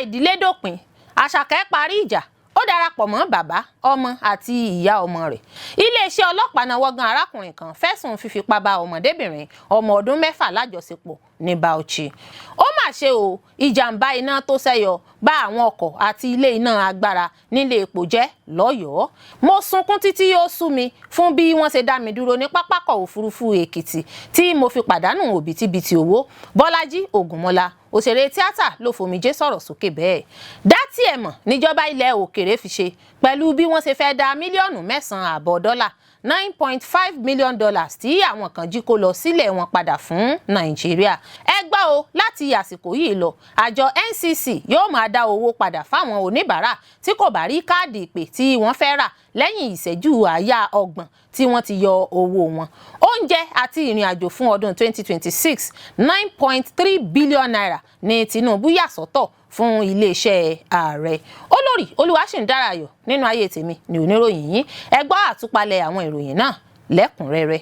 ìdílé dópin, Asake parí ìjà, ó darapọ̀ mọ́ bàbá, ọmọ àti ìyá ọmọ rẹ̀. Ileesẹ Ọlọpa nawọ gan arákùnrin kan fẹ̀sùn fifipa bá ọmọdebinrin ọmọ ọdún 6 lajọsepọ ní Bauchi. Ó mà ṣe o, ìjàmbá iná tó ṣẹ́yọ bá àwọn ọkọ̀ àti ilé iná agbára nílé epo jẹ́ lọ́yọ̀ọ́. Mo sunkún títí ó sú mi fún bí wọ́n ṣe dá mi dúró ní pápákọ̀ òfurufú Èkìtì tí mo fi pàdánù òbítíbitì owó. Bolaji Ogunmọla, òṣèré tíátà ló fomijé sọ̀rọ̀ sókè bẹ́ẹ̀. Datiẹmọ nijọba ilẹ̀ òkèrè fi ṣe pẹ̀lú bí wọ́n ṣe fẹ́ dá mílíọ̀nù mẹsan dọ́là $9.5 million tí àwọn kan jí kó lọ sílẹ̀ wọn padà fún Naijiria. Ẹ gbọ́ o, láti àsìkò yìí lọ, àjọ NCC yóò máa dá owó padà fáwọn oníbàárà tí kò bá rí káàdì ìpè tí wọ́n fẹ́ rà lẹ́yìn ìṣẹ́jú àáyá 30 tí wọ́n ti yọ owó wọn. Oúnjẹ àti ìrìn àjò fún ọdún 2026, 9.3 billion naira ní Tinubu yà sọ́tọ̀ fún Ileesẹ Aare. Olórí Olúwaṣìndárayọ̀ nínú ayé tèmi ni oníròyìn yín. Ẹ gbọ́ àtúpalẹ̀ àwọn ìròyìn náà lẹ́kùnrẹ́rẹ́.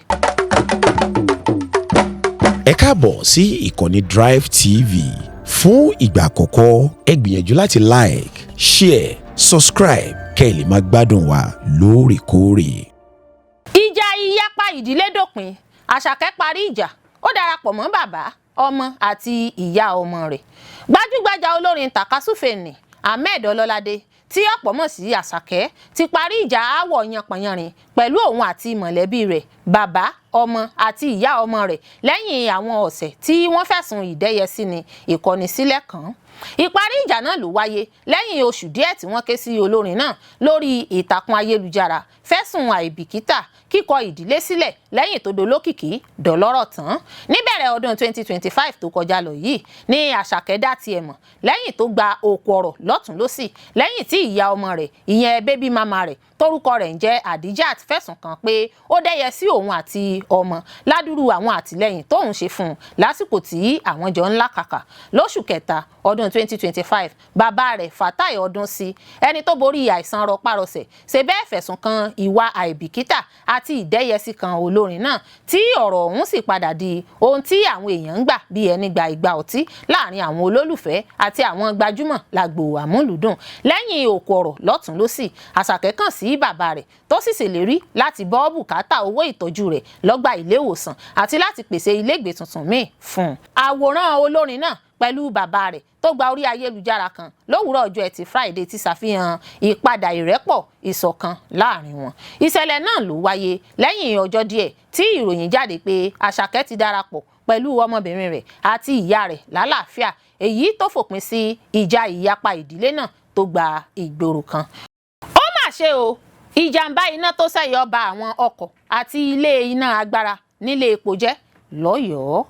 Ẹ káàbọ̀ sí ìkànnì Drive TV. Fún ìgbà àkọ́kọ́, ẹ gbìyànjú láti like, share, subscribe kẹ́ ẹ lè máa gbádùn wa lóòrèkóòrè. Ija-iyapa ìdílé dópin, Asake parí ìjà, ó darapọ̀ mọ́ bàbá, ọmọ àti ìyá ọmọ rẹ̀. Gbajúgbajà olórin takasúfè ni Ahmed Ọlọ́ládé tí ọ̀pọ̀ mọ̀ sí Asake ti parí ìjà aáwọ̀ yanpanyanrin pẹ̀lú òun àti mọ̀lẹ́bí rẹ̀, bàbá, ọmọ àti ìyá ọmọ rẹ̀ lẹ́yìn àwọn ọ̀sẹ̀ tí wọ́n fẹ̀sùn ìdẹ́yẹsí ni ìkọ̀ni sílẹ̀ kàn. Ìparí ìjà náà ló wáyé lẹ́yìn oṣù díẹ̀ tí wọ́n ké sí olórin náà lórí ìtàkùn ayélujára fẹ̀sùn àìbìkítà, kíkọ ìdílé sílẹ̀ lẹ́yìn tó dolókìkí dọ̀lọ́rọ̀ tán. Níbẹ̀rẹ̀ ọdún 2025 tó kọjá lọ yìí ní Asake Datiẹmọ lẹ́yìn tó gba òkú ọ̀rọ̀ lọ́tùn lósì lẹ́yìn tí ìyá ọmọ rẹ̀, ìyẹn bébí mama rẹ̀ tórúkọ rẹ̀ ń jẹ́ Adijat, fẹ̀sùn kàn pé ó dẹ́yẹ sí òun àti ọmọ ládùúrú àwọn àtìlẹ́yìn tóun ṣe fún un lásìkò tí àwọn jọ ń làkàkà. Lóṣù kẹta ọdún 2025, bàbá rẹ̀ Fatai Ọdún sí, ẹni tó borí àìsàn rọpárọsẹ̀, ṣe bẹ́ẹ̀ fẹ̀sùn kan ìwà àìbìkítà àti ìdẹ́yẹsí kan olórin náà tí ọ̀rọ̀ ọ̀hún sì padà di ohun tí àwọn èèyàn ń gbà bí ẹni gba ìgbà ọtí láàrin àwọn olólùfẹ́ àti àwọn gbajúmọ̀ lágbo àmúlùdùn. Lẹ́yìn òkú ọ̀rọ̀ lọ́tùn lósì, Asake kàn sí bàbá rẹ̀ tó sì ṣèlérí láti bọ́ bùkátà owó ìtọ́jú rẹ̀ lọ́gbà ilé ìwòsàn àti láti pèsè ilégbèé tuntun míì fún un. Àwòrán olórin náà pẹ̀lú bàbá rẹ̀ tó gba orí ayélujára kan lówùúrọ̀ ọjọ́ Ẹtì Friday ti ṣàfihàn ìpadà ìrẹ́pọ̀ ìṣọ̀kan láàrin wọn. Ìṣẹ̀lẹ̀ náà ló wáyé lẹ́yìn ọjọ́ díẹ̀ tí ìròyìn jáde pé Asake ti darapọ̀ pẹ̀lú ọmọbìnrin rẹ̀ àti ìyá rẹ̀ lálàáfíà, èyí tó fòpin sí ìjà-iyapa ìdílé náà tó gba ìgboro kan. Ó mà ṣe o, ìjàmbá iná tó ṣẹ́yọ ba àwọn ọkọ̀ àti ilé iná agbára nílé epo jẹ́ lọ́yọ̀ọ́.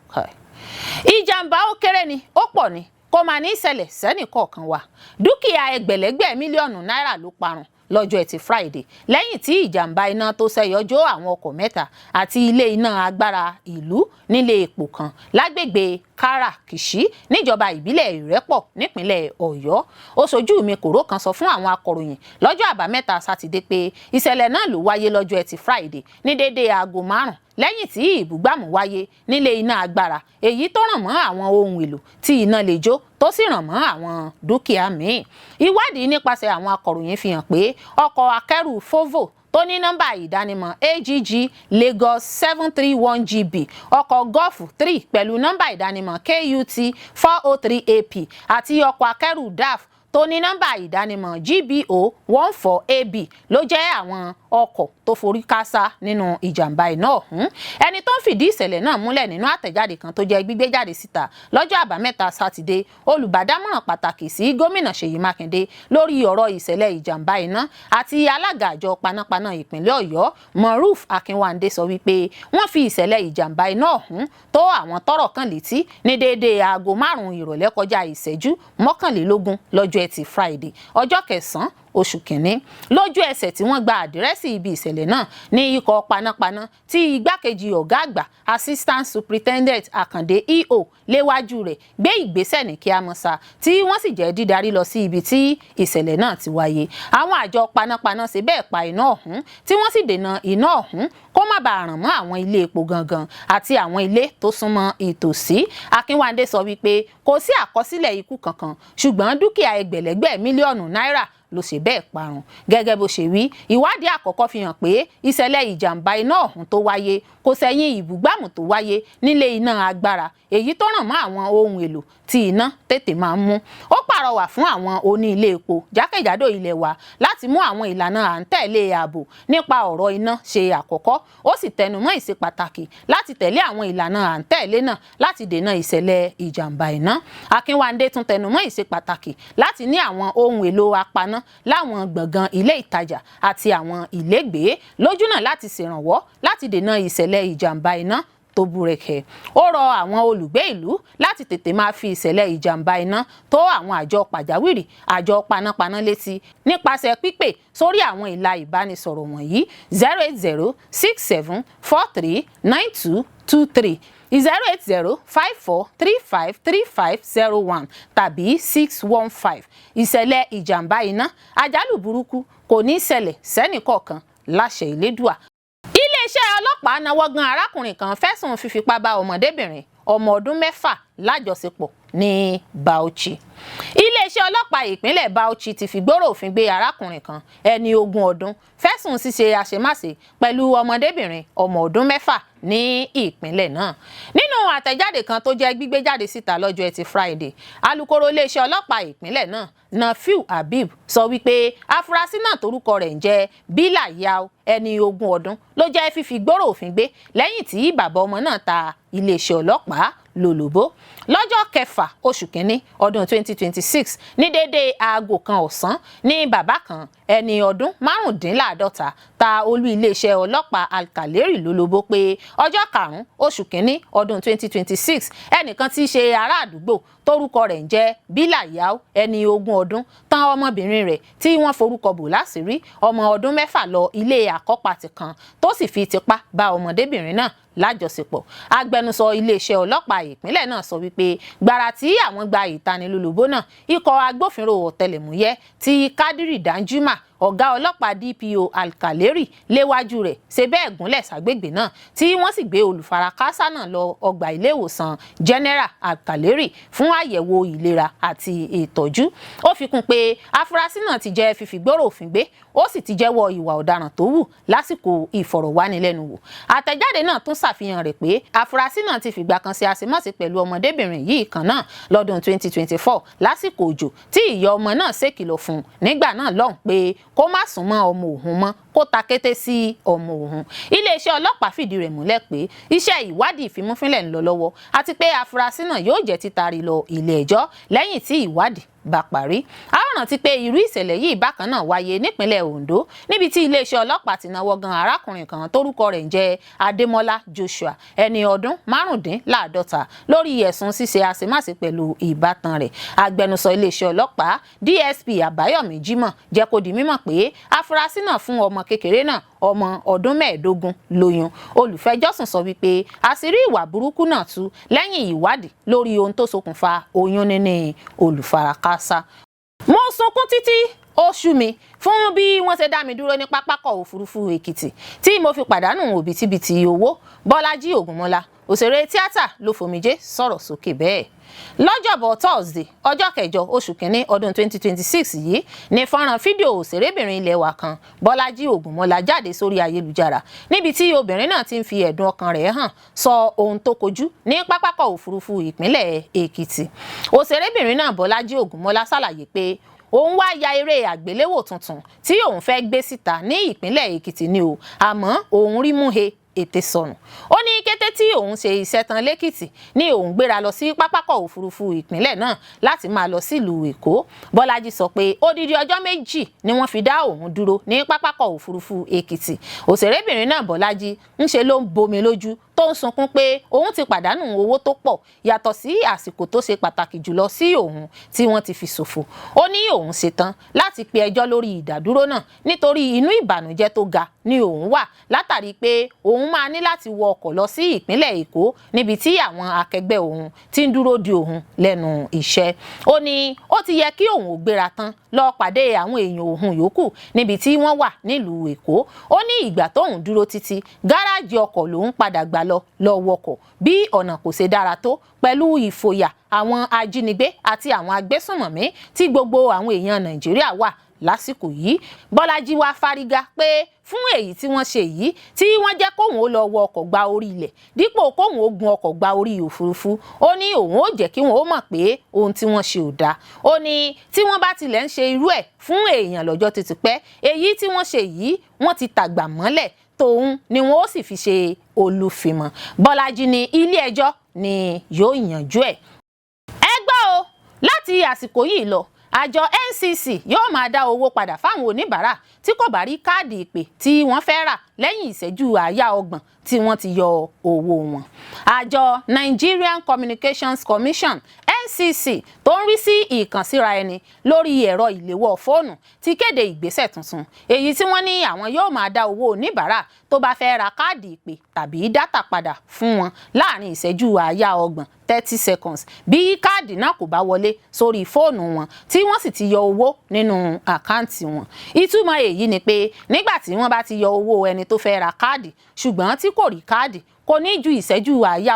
Ìjàmbá ó kéré ni, ó pọ̀ ni, kò máa ní ìṣẹ̀lẹ̀ sẹ́nì kọ̀ọ̀kan wa. Dúkìá ẹgbẹ̀lẹ́gbẹ̀ mílíọ̀nù náírà ló parun lọ́jọ́ Ẹtì Friday lẹ́yìn tí ìjàmbá iná tó ṣẹ́yọ jó àwọn ọkọ̀ 3 àti ilé iná agbára ìlú nílé epo kan lágbègbè Kára-Kìṣí níjọba ìbílẹ̀ Ìrẹ́pọ̀ nípínlẹ̀ Ọ̀yọ́. Oṣojú mi kòró kan sọ fún àwọn akọ̀ròyìn lọ́jọ́ Àbámẹ́ta Sátidé pé ìṣẹ̀lẹ̀ náà ló wáyé lọ́jọ́ Ẹtì Friday ní déédéé aago 5 lẹ́yìn tí ìbúgbàmù wáyé nílé iná agbára, èyí tó ràn mọ́ àwọn ohun èlò tí iná lè jó tó sì ràn mọ́ àwọn dúkìá míì. Ìwádìí nípasẹ̀ àwọn akọ̀ròyìn fi hàn pé ọkọ̀ akẹ́rù Volvo tó ní nọ́mbà ìdánimọ̀ AGG Lagos 731GB, ọkọ̀ Golf 3 pẹ̀lú nọ́mbà ìdánimọ̀ KUT 403AP àti ọkọ̀ akẹ́rù DAF tó ní nọ́mbà ìdánimọ̀ GBO 14AB ló jẹ́ àwọn ọkọ̀ tó forí kásá nínú ìjàmbá iná ọ̀hún. Ẹni tó ń fìdí ìṣẹ̀lẹ̀ náà múlẹ̀ nínú àtẹ̀jáde kan tó jẹ́ gbígbé jáde síta lọ́jọ́ Àbámẹ́ta Sátidé, olùbádámọ̀ràn pàtàkì sí gómìnà Ṣèyí Mákindé lórí ọ̀rọ̀ ìṣẹ̀lẹ̀ ìjàmbá iná àti alága àjọ panápaná ìpínlẹ̀ Ọ̀yọ́ Moruf Akínwándé sọ wípé wọ́n fi ìṣẹ̀lẹ̀ ìjàmbá iná ọ̀hún tó àwọn tọ́rọ̀ kàn létí ní déédéé aago 5 ìrọ̀lẹ́ kọjá ìṣẹ́jú 21 lọ́jọ́ Ẹtì Friday ọjọ́ 9 oṣù kìíní. Lójú ẹsẹ̀ tí wọ́n gba àdírẹ́sì ibi ìṣẹ̀lẹ̀ náà ní ikọ̀ panápaná tí igbákejì ọ̀gá àgbà assistant superintendent Àkàndé EO léwájú rẹ̀ gbé ìgbésẹ̀ ní kíámọ́sá tí wọ́n sì jẹ́ dídarí lọ sí ibi tí ìṣẹ̀lẹ̀ náà ti wáyé. Àwọn àjọ panápaná ṣe bẹ́ẹ̀ pa iná ọ̀hún tí wọ́n sì dènà iná ọ̀hún kó má bàa ràn mọ́ àwọn ilé epo gangan àti àwọn ilé tó súnmọ́ ìtòsí. Akínwándé sọ wípé kò sí àkọsílẹ̀ ikú kankan ṣùgbọ́n dúkìá ẹgbẹ̀lẹ́gbẹ̀ mílíọ̀nù náírà ló ṣe bẹ́ẹ̀ parun. Gẹ́gẹ́ bó ṣe wí, ìwádìí àkọ́kọ́ fi hàn pé ìṣẹ̀lẹ̀ ìjàmbá iná ọ̀hún tó wáyé kò sẹ́yìn ìbúgbàmù tó wáyé nílé iná agbára èyí tó ràn mọ́ àwọn ohun èlò tí iná tètè máa ń mú. Ó pàrọwà fún àwọn oní ilé epo jákèjádò ilẹ̀ wa láti mú àwọn ìlànà à ń tẹ̀lé ààbò nípa ọ̀rọ̀ iná ṣe àkọ́kọ́. Ó sì tẹnumọ́ ìṣe pàtàkì láti tẹ̀lé àwọn ìlànà à ń tẹ̀lé náà láti dènà ìṣẹ̀lẹ̀ ìjàmbá iná. Akínwándé tún tẹnumọ́ ìṣe pàtàkì láti ní àwọn ohun èlò apaná láwọn gbọ̀ngàn ilé ìtajà àti àwọn ilégbèé lójúnà láti ṣèrànwọ́ láti dènà ìṣẹ̀lẹ̀ ìjàmbá iná tó búrẹ́kẹ́. Ó rọ àwọn olùgbé ìlú láti tètè máa fi ìṣẹ̀lẹ̀ ìjàmbá iná tó àwọn àjọ pàjáwìrì àjọ panápaná létí nípasẹ̀ pípè sórí àwọn ìlà ìbánisọ̀rọ̀ wọ̀nyí 08067439223 08054353501 tàbí 615. Ìṣẹ̀lẹ̀ ìjàmbá iná àjálù burúkú kò ní ṣẹlẹ̀ sẹ́nìkọ̀ọ̀kan láṣẹ Elédùà. Iléeṣẹ́ ọlọ́pàá nawọ́ gan arákùnrin kan fẹ̀sùn fífipá bá ọmọdebinrin ọmọ ọdún 6 lájọsepọ̀ ní Bauchi. Iléeṣẹ́ ọlọ́pàá ìpínlẹ̀ Bauchi ti fi gbòòrò òfin gbé arákùnrin kan ẹni 20 ọdún fẹ̀sùn ṣíṣe àṣemáṣe pẹ̀lú ọmọdebinrin ọmọ ọdún 6 ní ìpínlẹ̀ náà. Nínú àtẹ̀jáde kan tó jẹ́ gbígbé jáde síta lọ́jọ́ Ẹtì Friday, alukoro iléeṣẹ́ ọlọ́pàá ìpínlẹ̀ náà Nafiu Habib sọ wípé afurasí náà torúkọ rẹ̀ ń jẹ́ Bilayau ẹni 20 ọdún ló jẹ́ fífi gbòòrò òfin gbé lẹ́yìn tí bàbá ọmọ náà ta iléeṣẹ́ ọlọ́pàá lólobó. Lọ́jọ́ 6 oṣù kìíní ọdún 2026 ní déédéé aago kan ọ̀sán ní bàbá kan ẹni ọdún 45 ta olú iléeṣẹ́ ọlọ́pàá Alkaleri lólobó pé ọjọ́ 5 oṣù kìíní ọdún 2026 ẹnìkan tí í ṣe ará àdúgbò torúkọ rẹ̀ ń jẹ́ Bilayau ẹni 20 ọdún tán ọmọbìnrin rẹ̀ tí wọ́n forúkọ bò láṣìírí ọmọ ọdún 6 lọ ilé àkọ́pàtì kan tó sì fi tipá bá ọmọdébìnrin náà lájọsepọ̀. Agbẹnusọ iléeṣẹ́ ọlọ́pàá ìpínlẹ̀ náà sọ wípé gbàrà tí àwọn gba ìtanilólobó náà ikọ̀ agbófinró ọ̀tẹlẹ̀múyẹ́ ti Kádírì Danjuma ọ̀gá ọlọ́pàá DPO Alkaleri léwájú rẹ̀ ṣe bẹ́ẹ̀ gúnlẹ̀ ságbègbè náà tí wọ́n sì gbé olùfarakásá náà lọ ọgbà ilé ìwòsàn General Alkaleri fún àyẹ̀wò ìlera àti ìtọ́jú. Ó fi kún pé afurasí náà ti jẹ́ fífigbóró òfin gbé ó sì ti jẹ́wọ́ ìwà ọ̀daràn tó wù lásìkò ìfọ̀rọ̀wánilẹ́nuwò. Àtẹ̀jáde náà tún ṣàfihàn rẹ̀ pé afurasí náà ti fìgbà kan ṣe àṣemáṣe pẹ̀lú ọmọdébìnrin yìí kan náà lọ́dún 2024 lásìkò òjò tí ìyá ọmọ náà ṣèkìlọ̀ fún nígbà náà lọ́hùn pé kó má sún mọ́ ọmọ òun mọ́ kó ta kété sí ọmọ òun. Iléeṣẹ́ ọlọ́pàá fìdí rẹ̀ múlẹ̀ pé iṣẹ́ ìwádìí ìfimúfínlẹ̀ ń lọ lọ́wọ́ àti pé afurasí náà yóò jẹ́ títari lọ ilé ẹjọ́ lẹ́yìn tí ìwádìí bá parí. A ó rántí pé irú ìṣẹ̀lẹ̀ yìí bákan náà wáyé nípínlẹ̀ Ondo níbi tí iléeṣẹ́ ọlọ́pàá ti náwó gan arákùnrin kan tórúkọ rẹ̀ ń jẹ́ Adémọ́lá Joshua ẹni ọdún 45 lórí ẹ̀sùn ṣíṣe àṣemáṣe pẹ̀lú ìbátan rẹ̀. Agbẹnusọ iléeṣẹ́ ọlọ́pàá DSP Àbáyọ̀mí Jímọ̀ jẹ́ kó di mímọ̀ pé afurasí náà fún ọmọ kékeré náà ọmọ ọdún 15 lóyún. Olùfẹjọ́sùn sọ wípé àṣírí ìwà burúkú náà tú lẹ́yìn ìwádìí lórí ohun tó ṣokùnfà oyún níní olùfarakásá. Mo sunkún títí ó sú mi fún bí wọ́n ṣe dá mi dúró ní pápákọ̀ òfurufú Èkìtì tí mo fi pàdánù òbítíbitì owó. Bolaji Ogunmọla òṣèré tíátà ló fòmijé sọ̀rọ̀ sókè bẹ́ẹ̀. Lọ́jọ́bọ̀ Thursday ọjọ́ 8 oṣù kìíní ọdún 2026 yìí ní fọ́nrán fídíò òṣèrébìnrin ilẹ̀ wa kan Bolaji Ogunmọla jáde sórí ayélujára níbi tí obìnrin náà ti ń fi ẹ̀dùn ọkàn rẹ̀ hàn sọ ohun tó kojú ní pápákọ̀ òfurufú ìpínlẹ̀ Èkìtì. Òṣèrébìnrin náà Bolaji Ogunmọla ṣàlàyé pé òun wá ya eré àgbéléwò tuntun tí òun fẹ́ gbé síta ní ìpínlẹ̀ Èkìtì ni o àmọ́ òun rí mú he ètè sọnù. Ó ní kété tí òun ṣe iṣẹ́ tán lẹ́kìtì ní òun gbéra lọ sí pápákọ̀ òfurufú ìpínlẹ̀ náà láti máa lọ sílùú Èkó. Bọ́lájí sọ pé odidi ọjọ́ 2 ni wọ́n fi dá òun dúró ní pápákọ̀ òfurufú Èkìtì. Òṣèrébìnrin náà Bọ́lájí ń ṣe ló ń bomi lójú tó ń sunkún pé òun ti pàdánù owó tó pọ̀ yàtọ̀ sí àsìkò tó ṣe pàtàkì jùlọ sí òun tí wọ́n ti fi ṣòfò. Ó ní òun ṣetán láti pe ẹjọ́ lórí ìdádúró náà nítorí inú ìbànújẹ́ tó ga ni òun wà látàrí pé òun máa ní láti wọ ọkọ̀ lọ sí ìpínlẹ̀ Èkó níbi tí àwọn akẹgbẹ́ òun ti ń dúró de òun lẹ́nu iṣẹ́. Ó ní ó ti yẹ kí òun ò gbéra tán lọ pàdé àwọn èèyàn òun yòókù níbi tí wọ́n wà nílùú Èkó. Ó ní ìgbà tóun dúró títí gáràjì ọkọ̀ lòun padà gbà lọ wọkọ̀ bí ọ̀nà kò ṣe dára tó pẹ̀lú ìfòyà àwọn ajínigbé àti àwọn agbésùnmọ̀mí tí gbogbo àwọn èèyàn Nàìjíríà wà lásìkò yìí. Bọ́lájí wá fárígá pé fún èyí tí wọ́n ṣe yìí tí wọ́n jẹ́ kóun ó lọ wọ ọkọ̀ gba orí ilẹ̀ dípò kóun ó gun ọkọ̀ gba orí òfurufú. Ó ní òun ó jẹ́ kí wọ́n ó mọ̀ pé ohun tí wọ́n ṣe ò dáa. Ó ní tí wọ́n bá tilẹ̀ ń ṣe irú ẹ̀ fún èèyàn lọ́jọ́ tó ti pẹ́, èyí tí wọ́n ṣe yìí wọ́n ti tàgbà mọ́lẹ̀ tòun ni wọ́n ó sì fi ṣe olùfìmọ̀. Bọ́lájí ní ilé ẹjọ́ ni yóò yanjú ẹ̀. Ẹ gbọ́ o, láti àsìkò yìí lọ àjọ NCC yóò máa dá owó padà fáwọn oníbàárà tí kò bá rí káàdì ìpè tí wọ́n fẹ́ rà lẹ́yìn ìṣẹ́jú àáyá 30 tí wọ́n ti yọ owó wọn. Àjọ Nigerian Communications Commission NCC tó ń rí sí ìkànsíra ẹni lórí ẹ̀rọ ìléwọ́ fóònù ti kéde ìgbésẹ̀ tuntun èyí tí wọ́n ní àwọn yóò máa dá owó oníbàárà tó bá fẹ́ ra káàdì ìpè tàbí dátà padà fún wọn láàrin ìṣẹ́jú àáyá 30 seconds bí káàdì náà kò bá wọlé sórí fóònù wọn tí wọ́n sì ti yọ owó nínú àkáǹtì wọn. Ìtumọ̀ èyí ni pé nígbà tí wọ́n bá ti yọ owó ẹni tó fẹ́ ra káàdì ṣùgbọ́n tí kò rí káàdì kò ní ju ìṣẹ́jú àáyá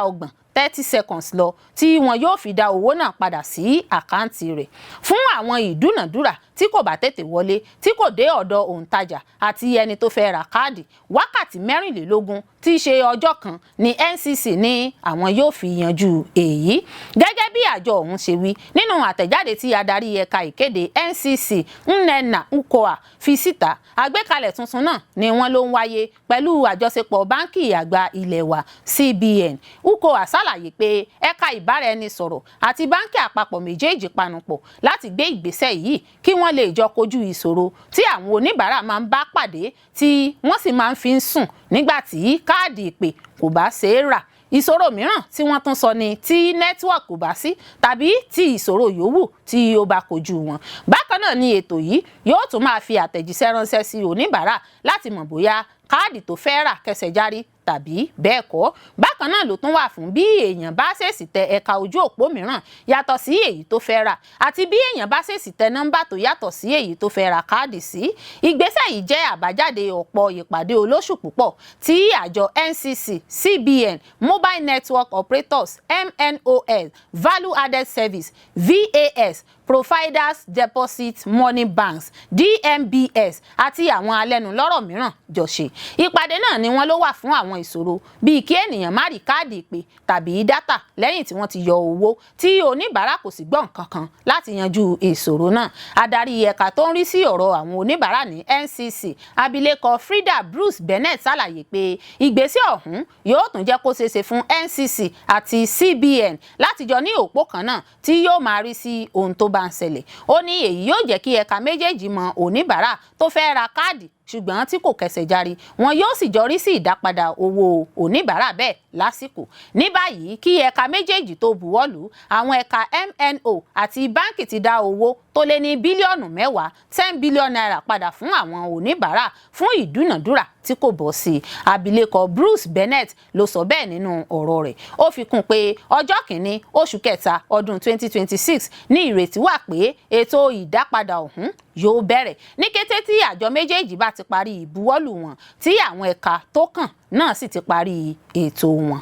30 seconds lọ tí wọn yóò fi dá owó náà padà sí àkáǹtì rẹ̀. Fún àwọn ìdúnàdúrà tí kò bá tètè wọlé tí kò dé ọ̀dọ̀ òǹtajà àti ẹni tó fẹ́ ra káàdì wákàtí 24 tí í ṣe ọjọ́ kan ni NCC ní àwọn yóò fi yanjú èyí. Gẹ́gẹ́ bí àjọ ọ̀hún ṣe wí nínú àtẹ̀jáde tí adarí ẹ̀ka ìkéde NCC Nnenna Ukoha fi síta, àgbékalẹ̀ tuntun náà ni wọ́n ló ń wáyé pẹ̀lú àjọṣepọ̀ báńkì àgbà ilẹ̀ wa CBN. Ukoha ṣàlàyé pé ẹ̀ka ìbáraẹnisọ̀rọ̀ àti báńkì àpapọ̀ méjèèjì panupọ̀ láti gbé ìgbésẹ̀ yìí kí wọ́n lè jọ kojú ìṣòro tí àwọn oníbàárà máa ń bá pàdé tí wọ́n sì máa ń fi ń sùn nígbà tí káàdì ìpè kò bá ṣeé rà. Ìṣòro mìíràn tí wọ́n tún sọ ni tí nẹ́tíwọ̀kì kò bá sí tàbí tí ìṣòro yòówù tí ó bá kojú wọn. Bákan náà ni ètò yìí yóò tún máa fi àtẹ̀jíṣẹ́ ránṣẹ́ sí oníbàárà láti mọ̀ bóyá káàdì tó fẹ́ rà kẹsẹ̀ járí tàbí bẹ́ẹ̀ kọ́. Bákan náà ló tún wà fún bí èèyàn bá ṣèèṣì tẹ ẹ̀ka ojú òpó mìíràn yàtọ̀ sí èyí tó fẹ́ rà àti bí èèyàn bá ṣèèṣì tẹ nọ́mbà tó yàtọ̀ sí èyí tó fẹ́ ra káàdì sí. Ìgbésẹ̀ yìí jẹ́ àbájáde ọ̀pọ̀ ìpàdé olóṣù púpọ̀ tí àjọ NCC, CBN, Mobile Network Operators, MNOs, Value Added Service, VAS, Providers Deposit Money Banks, DMBS àti àwọn alẹ́nulọ́rọ̀ mìíràn jọ ṣe. Ìpàdé náà ni wọ́n ló wà fún àwọn ìṣòro bíi kí ènìyàn má rí káàdì ìpè tàbí dátà lẹ́yìn tí wọ́n ti yọ owó tí oníbàárà kò sì gbọ́ nǹkan kan láti yanjú ìṣòro náà. Adarí ẹ̀ka tó ń rí sí ọ̀rọ̀ àwọn oníbàárà ní NCC, abilékọ Frida Bruce Bennett ṣàlàyé pé ìgbésẹ̀ ọ̀hún yóò tún jẹ́ kó ṣeéṣe fún NCC àti CBN láti jọ ní òpó kan náà tí yóò máa rí sí ohun tó bá ń ṣẹlẹ̀. Ó ní èyí yóò jẹ́ kí ẹ̀ka méjèèjì mọ oníbàárà tó fẹ́ ra káàdì ṣùgbọ́n tí kò kẹsẹ̀ járí wọn yóò sì jọrí sí ìdápadà owó oníbàárà bẹ́ẹ̀ lásìkò. Ní báyìí kí ẹ̀ka méjèèjì tó buwọ́lù, àwọn ẹ̀ka MNO àti báńkì ti dá owó tó lé ní bílíọ̀nù 10 10 billion naira padà fún àwọn oníbàárà fún ìdúnàdúrà tí kò bọ́ sí. Abilékọ Bruce Bennett ló sọ bẹ́ẹ̀ nínú ọ̀rọ̀ rẹ̀. Ó fi kún pé ọjọ́ kìíní oṣù kẹta ọdún 2026 ní ìrètí wà pé ètò ìdápadà ọ̀hún yóò bẹ̀rẹ̀ ní kété tí àjọ méjèèjì bá ti parí ìbuwọ́lù wọn tí àwọn ẹ̀ka tó kàn náà sì ti parí ètò wọn.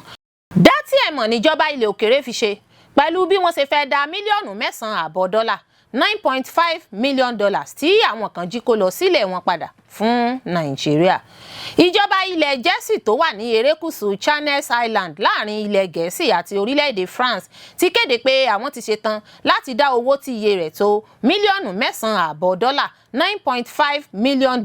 Datiẹmọ níjọba ilẹ̀ òkèrè fi ṣe pẹ̀lú bí wọ́n ṣe fẹ́ dá mílíọ̀nù 9.5 dọ́là $9.5 million tí àwọn kan jí kó lọ sílẹ̀ wọn padà fún Nàìjíríà. Ìjọba ilẹ̀ Gẹ̀ẹ́sì tó wà ní erékùṣù Channel Island láàrin ilẹ̀ Gẹ̀ẹ́sì àti orílẹ̀-èdè France ti kéde pé àwọn ti ṣetán láti dá owó tí iye rẹ̀ tó mílíọ̀nù 9.5 dọ́là $9.5 million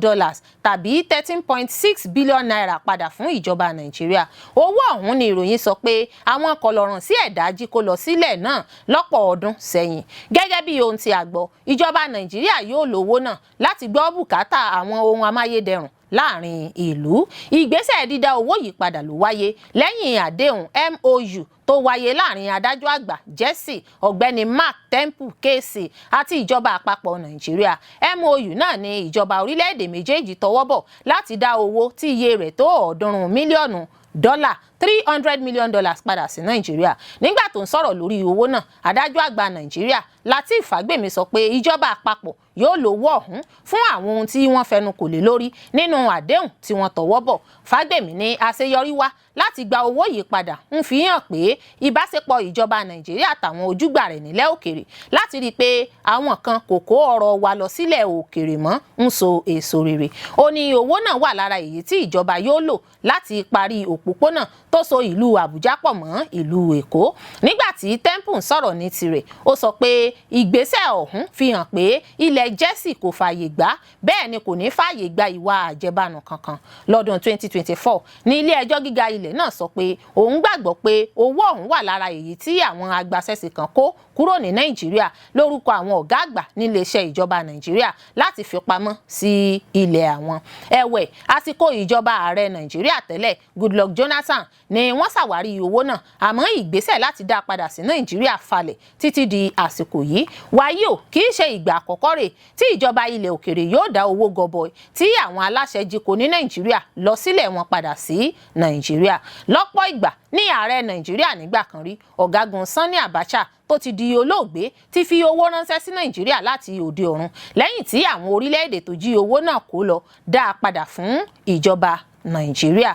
tàbí 13.6 billion naira padà fún ìjọba Nàìjíríà. Owó ọ̀hún ni ìròyìn sọ pé àwọn kọlọ̀ràn sí ẹ̀dá jí kó lọ sílẹ̀ náà lọ́pọ̀ ọdún sẹ́yìn. Gẹ́gẹ́ bí ohun tí a gbọ́, ìjọba Nàìjíríà yóò lówó náà láti gbọ́ bùkátà àwọn ohun amáyédẹrùn láàrin ìlú. Ìgbésẹ̀ dídá owó yìí padà ló wáyé lẹ́yìn àdéhùn MOU tó wáyé láàrin adájọ́ àgbà Jesse ọ̀gbẹ́ni Mark Temple Casey àti ìjọba àpapọ̀ Nàìjíríà. MOU náà ni ìjọba orílẹ̀-èdè méjèèjì tọwọ́ bọ̀ láti dá owó tí iye rẹ̀ tó 300 mílíọ̀nù dọ́là $300 million padà sí Nàìjíríà. Nígbà tó ń sọ̀rọ̀ lórí owó náà, adájọ́ àgbà Nàìjíríà Lateef Fagbemi sọ pé ìjọba àpapọ̀ yóò lo owó ọ̀hún fún àwọn ohun tí wọ́n fẹnu kò lé lórí nínú àdéhùn tí wọ́n tọwọ́ bọ̀. Fagbemi ní àṣeyọrí wá láti gba owó yìí padà ń fi hàn pé ìbáṣepọ̀ ìjọba Nàìjíríà àtàwọn ojúgbà rẹ̀ nílẹ̀ òkèrè láti rí i pé àwọn kan kò kó ọrọ̀ wa lọ sílẹ̀ òkèrè mọ́ ń so èso rere. Ó ní owó náà wà lára èyí tí ìjọba yóò lò láti parí òpópónà tó so ìlú Àbújá pọ̀ mọ́ ìlú Èkó. Nígbà tí Temple ń sọ̀rọ̀ ní tirẹ̀, ó sọ pé ìgbésẹ̀ ọ̀hún fi hàn pé ilẹ̀ Jesse kò fààyè gbà, bẹ́ẹ̀ ni kò ní fààyè gba ìwà àjẹbánu kankan. Lọ́dún 2024 ní ilé ẹjọ́ gíga ilẹ̀ náà sọ pé òun gbàgbọ́ pé owó ọ̀hún wà lára èyí tí àwọn agbaṣẹ́ṣe kan kó kúrò ní Nàìjíríà lórúkọ àwọn ọ̀gá àgbà níléeṣẹ́ ìjọba Nàìjíríà láti fi pamọ́ sí ilẹ̀ àwọn. Ẹ̀wẹ̀, àsìkò ìjọba ààrẹ Nàìjíríà tẹ́lẹ̀ Goodluck Jonathan ni wọ́n ṣàwárí owó náà, àmọ́ ìgbésẹ̀ láti dá padà sí Nàìjíríà falẹ̀ títí di àsìkò yìí. Wàyí o, kì í ṣe ìgbà àkọ́kọ́ rẹ̀ tí ìjọba ilẹ̀ òkèrè yóò dá owó gọbọi tí àwọn aláṣẹ jí kó ní Nàìjíríà lọ sílẹ̀ wọn padà sí Nàìjíríà. Lọ́pọ̀ ìgbà ní ààrẹ Nàìjíríà nígbà kan rí ọ̀gágun Sani Abacha tó ti di olóògbé ti fi owó ránṣẹ́ sí Nàìjíríà láti òde ọ̀run lẹ́yìn tí àwọn orílẹ̀-èdè tó jí owó náà kó lọ dá a padà fún ìjọba Nàìjíríà.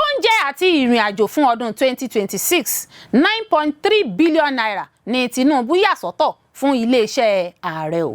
Oúnjẹ àti ìrìn àjò fún ọdún 2026 9.3 billion naira ni Tinubu yà sọ́tọ̀ fún iléeṣẹ́ ààrẹ o.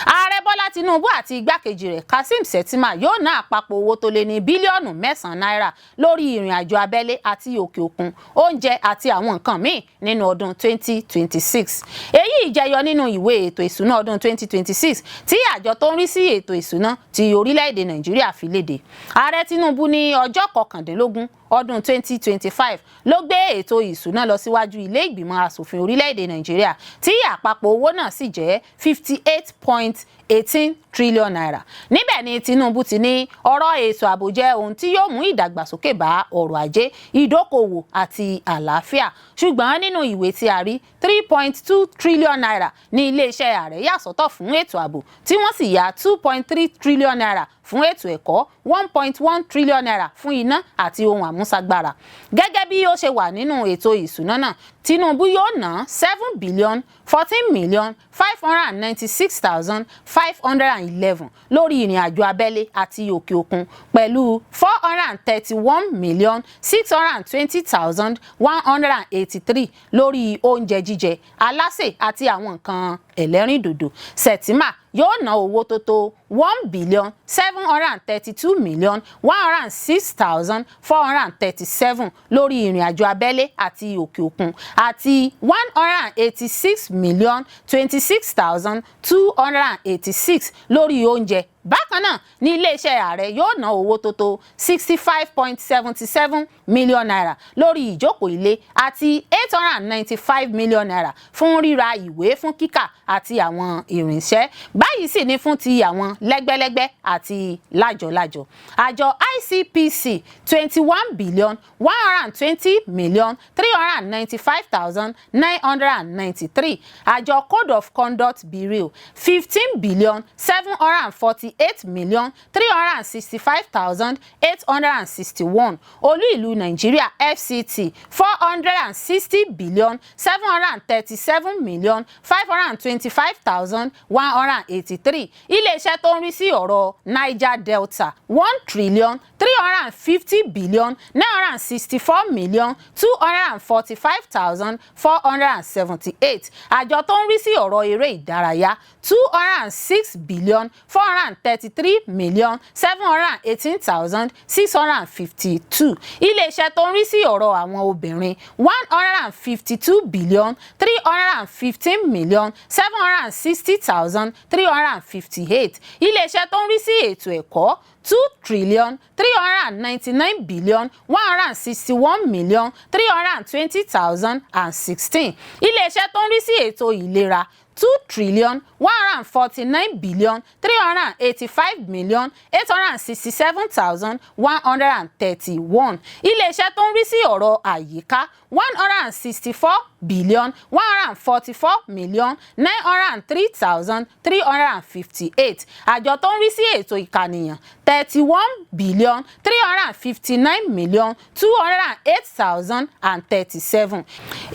Ààrẹ Bọ́lá Tinubu àti igbákejì rẹ̀ Kashim Shettima yóò ná àpapọ̀ owó tó lé ní bílíọ̀nù 9 náírà lórí ìrìn àjò abẹ́lé àti òkè òkun, oúnjẹ àti àwọn nǹkan míì nínú ọdún 2026. Èyí jẹyọ nínú ìwé ètò ìsúná ọdún 2026 tí àjọ tó ń rí sí ètò ìsúná ti orílẹ̀-èdè Nàìjíríà fi léde. Ààrẹ Tinubu ní ọjọ́ 19 ọdún 2025 ló gbé ètò ìsúná lọ síwájú ilé ìgbìmọ̀ asòfin orílẹ̀-èdè Nàìjíríà tí àpapọ̀ owó náà sì jẹ́ 58.18 trillion naira. Níbẹ̀ ni Tinubu ti ní ọ̀rọ̀ ètò ààbò jẹ́ ohun tí yóò mú ìdàgbàsókè bá ọrọ̀ ajé, ìdókòwò àti àlàáfíà. Ṣùgbọ́n nínú ìwé tí a rí 3.2 trillion naira ní iléeṣẹ́ ààrẹ yà sọ́tọ̀ fún ètò ààbò tí wọ́n sì yà 2.3 trillion naira fún ètò ẹ̀kọ́, 1.1 trillion naira fún iná àti ohun àmúṣagbára. Gẹ́gẹ́ bí ó ṣe wà nínú ètò ìsúná náà, Tinubu yóò ná 7,14,596,511 lórí ìrìn àjò abẹ́lé àti òkè òkun pẹ̀lú 431,620,183 lórí oúnjẹ jíjẹ, alásè àti àwọn nǹkan ẹlẹ́rìndòdò. Shettima yóò ná owó tó tó 1,732,106,437 lórí ìrìn àjò abẹ́lé àti òkè òkun àti 186,026,286 lórí oúnjẹ. Bákan náà ní iléeṣẹ́ ààrẹ yóò ná owó tó tó 65.77 million naira lórí ìjókòó ilé àti 895 million naira fún ríra ìwé fún kíkà àti àwọn irinṣẹ́. Báyìí sì ni fún ti àwọn lẹ́gbẹ́lẹ́gbẹ́ àti lájọ̀lájọ̀. Àjọ ICPC 21,120,395,993. Àjọ Code of Conduct Bureau 15,748,365,861. Olú ìlú Nàìjíríà FCT 460,737,525,183. Iléeṣẹ́ tó ń rí sí ọ̀rọ̀ Niger Delta 1,350,964,245,478. Àjọ tó ń rí sí ọ̀rọ̀ eré ìdárayá 206,433,718,652. Iléeṣẹ́ tó ń rí sí ọ̀rọ̀ àwọn obìnrin 152,315,760,358. Iléeṣẹ́ tó ń rí sí ètò ẹ̀kọ́ 2,399,161,320,016. Iléeṣẹ́ tó ń rí sí ètò ìlera 2,149,385,867,131. Iléeṣẹ́ tó ń rí sí ọ̀rọ̀ àyíká 164,144,903,358. àjọ tó ń rí sí ètò ìkànìyàn 31,359,208,037.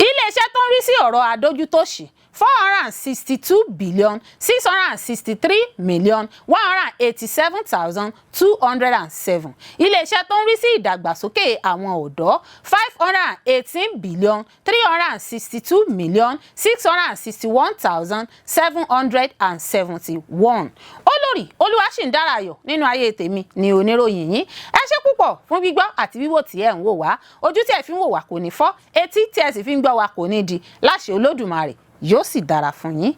iléeṣẹ́ tó ń rí sí ọ̀rọ̀ adójútòṣì 462,663,187,207. iléeṣẹ́ tó ń rí sí ìdàgbàsókè àwọn ọ̀dọ́ 518,362,661,771. olórí Olúwaṣìndárayọ̀ nínú ayé tèmi ni oníròyìn yín. ẹ ṣé púpọ̀ fún gbígbọ́ àti wíwò tí ẹ̀ ń wò wá. ojú tí ẹ fi ń wò wá kò ní fọ́, etí tí ẹ sì fi ń gbọ́ wá kò ní di. láṣẹ Olódùmarè yóò sì dára fún yín.